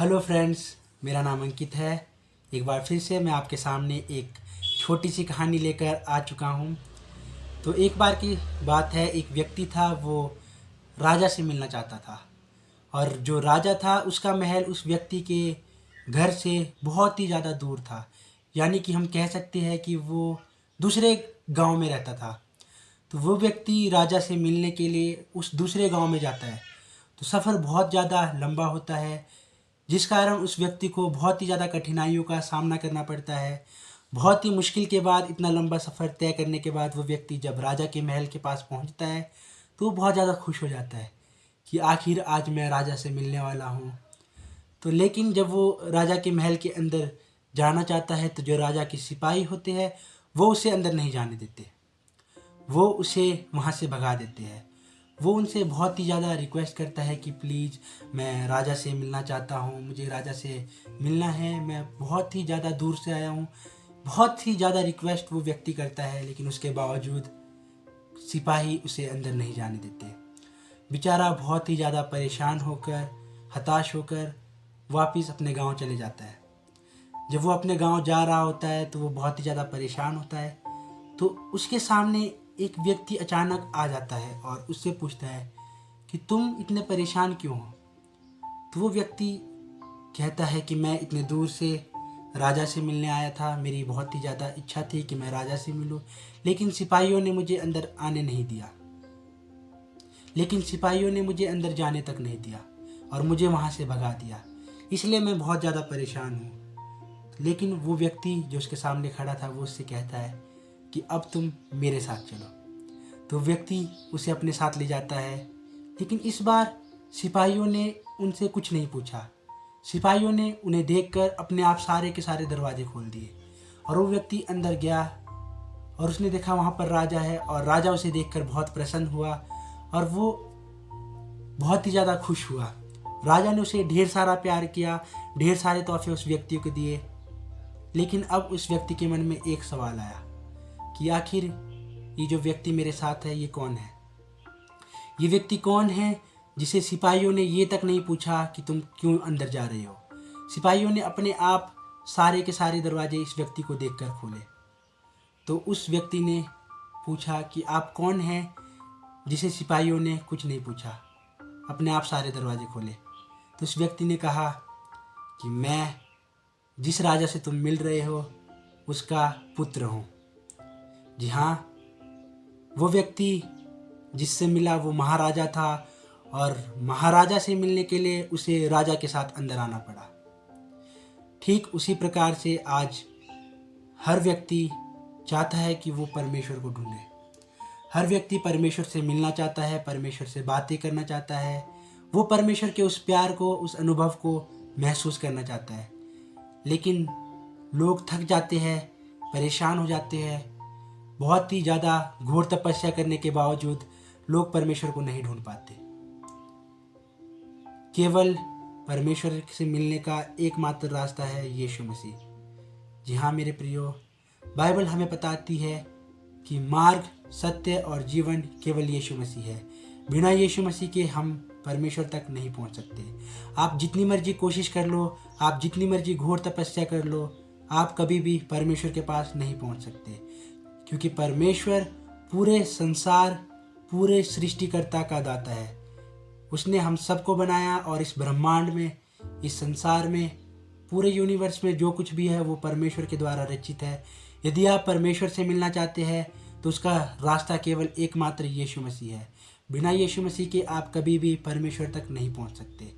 Hello friends, मेरा नाम अंकित है। एक बार फिर से मैं आपके सामने एक छोटी सी कहानी लेकर आ चुका हूँ। तो एक बार की बात है, एक व्यक्ति था, वो राजा से मिलना चाहता था। और जो राजा था उसका महल उस व्यक्ति के घर से बहुत ही ज़्यादा दूर था। यानी कि हम कह सकते हैं कि वो दूसरे गांव में रहता था। तो वो व्यक्ति राजा से मिलने के लिए उस दूसरे गांव में जाता है। तो सफ़र बहुत ज़्यादा लंबा होता है, जिस कारण उस व्यक्ति को बहुत ही ज़्यादा कठिनाइयों का सामना करना पड़ता है। बहुत ही मुश्किल के बाद, इतना लंबा सफ़र तय करने के बाद वो व्यक्ति जब राजा के महल के पास पहुंचता है तो वो बहुत ज़्यादा खुश हो जाता है कि आखिर आज मैं राजा से मिलने वाला हूँ। तो लेकिन जब वो राजा के महल के अंदर जाना चाहता है तो जो राजा के सिपाही होते हैं वो उसे अंदर नहीं जाने देते। वो उसे वहाँ से भगा देते हैं। वो उनसे बहुत ही ज़्यादा रिक्वेस्ट करता है कि प्लीज़, मैं राजा से मिलना चाहता हूँ, मुझे राजा से मिलना है, मैं बहुत ही ज़्यादा दूर से आया हूँ। बहुत ही ज़्यादा रिक्वेस्ट वो व्यक्ति करता है, लेकिन उसके बावजूद सिपाही उसे अंदर नहीं जाने देते। बेचारा बहुत ही ज़्यादा परेशान होकर, हताश होकर वापस अपने गांव चले जाता है। जब वो अपने गांव जा रहा होता है तो वो बहुत ही ज़्यादा परेशान होता है। तो उसके सामने एक व्यक्ति अचानक आ जाता है और उससे पूछता है कि तुम इतने परेशान क्यों हो। तो वो व्यक्ति कहता है कि मैं इतने दूर से राजा से मिलने आया था, मेरी बहुत ही ज़्यादा इच्छा थी कि मैं राजा से मिलूं, लेकिन सिपाहियों ने मुझे अंदर आने नहीं दिया, लेकिन सिपाहियों ने मुझे अंदर जाने तक नहीं दिया और मुझे वहाँ से भगा दिया, इसलिए मैं बहुत ज़्यादा परेशान हूँ। लेकिन वो व्यक्ति जो उसके सामने खड़ा था वो उससे कहता है कि अब तुम मेरे साथ चलो। तो व्यक्ति उसे अपने साथ ले जाता है, लेकिन इस बार सिपाहियों ने उनसे कुछ नहीं पूछा। सिपाहियों ने उन्हें देखकर अपने आप सारे के सारे दरवाजे खोल दिए और वो व्यक्ति अंदर गया और उसने देखा वहाँ पर राजा है और राजा उसे देखकर बहुत प्रसन्न हुआ और वो बहुत ही ज़्यादा खुश हुआ। राजा ने उसे ढेर सारा प्यार किया, ढेर सारे तोहफे उस व्यक्ति को दिए। लेकिन अब उस व्यक्ति के मन में एक सवाल आया कि आखिर ये जो व्यक्ति मेरे साथ है ये कौन है। ये व्यक्ति कौन है जिसे सिपाहियों ने ये तक नहीं पूछा कि तुम क्यों अंदर जा रहे हो। सिपाहियों ने अपने आप सारे के सारे दरवाजे इस व्यक्ति को देखकर खोले। तो उस व्यक्ति ने पूछा कि आप कौन हैं जिसे सिपाहियों ने कुछ नहीं पूछा, अपने आप सारे दरवाजे खोले। तो उस व्यक्ति ने कहा कि मैं जिस राजा से तुम मिल रहे हो उसका पुत्र हूँ। जी हाँ, वो व्यक्ति जिससे मिला वो महाराजा था और महाराजा से मिलने के लिए उसे राजा के साथ अंदर आना पड़ा। ठीक उसी प्रकार से आज हर व्यक्ति चाहता है कि वो परमेश्वर को ढूंढे। हर व्यक्ति परमेश्वर से मिलना चाहता है, परमेश्वर से बातें करना चाहता है, वो परमेश्वर के उस प्यार को, उस अनुभव को महसूस करना चाहता है। लेकिन लोग थक जाते हैं, परेशान हो जाते हैं। बहुत ही ज़्यादा घोर तपस्या करने के बावजूद लोग परमेश्वर को नहीं ढूंढ पाते। केवल परमेश्वर से मिलने का एकमात्र रास्ता है यीशु मसीह। जी हाँ मेरे प्रियो, बाइबल हमें बताती है कि मार्ग, सत्य और जीवन केवल यीशु मसीह है। बिना यीशु मसीह के हम परमेश्वर तक नहीं पहुंच सकते। आप जितनी मर्जी कोशिश कर लो, आप जितनी मर्जी घोर तपस्या कर लो, आप कभी भी परमेश्वर के पास नहीं पहुंच सकते, क्योंकि परमेश्वर पूरे संसार, पूरे सृष्टिकर्ता का दाता है। उसने हम सबको बनाया और इस ब्रह्मांड में, इस संसार में, पूरे यूनिवर्स में जो कुछ भी है वो परमेश्वर के द्वारा रचित है। यदि आप परमेश्वर से मिलना चाहते हैं तो उसका रास्ता केवल एकमात्र यीशु मसीह है। बिना यीशु मसीह के आप कभी भी परमेश्वर तक नहीं पहुंच सकते।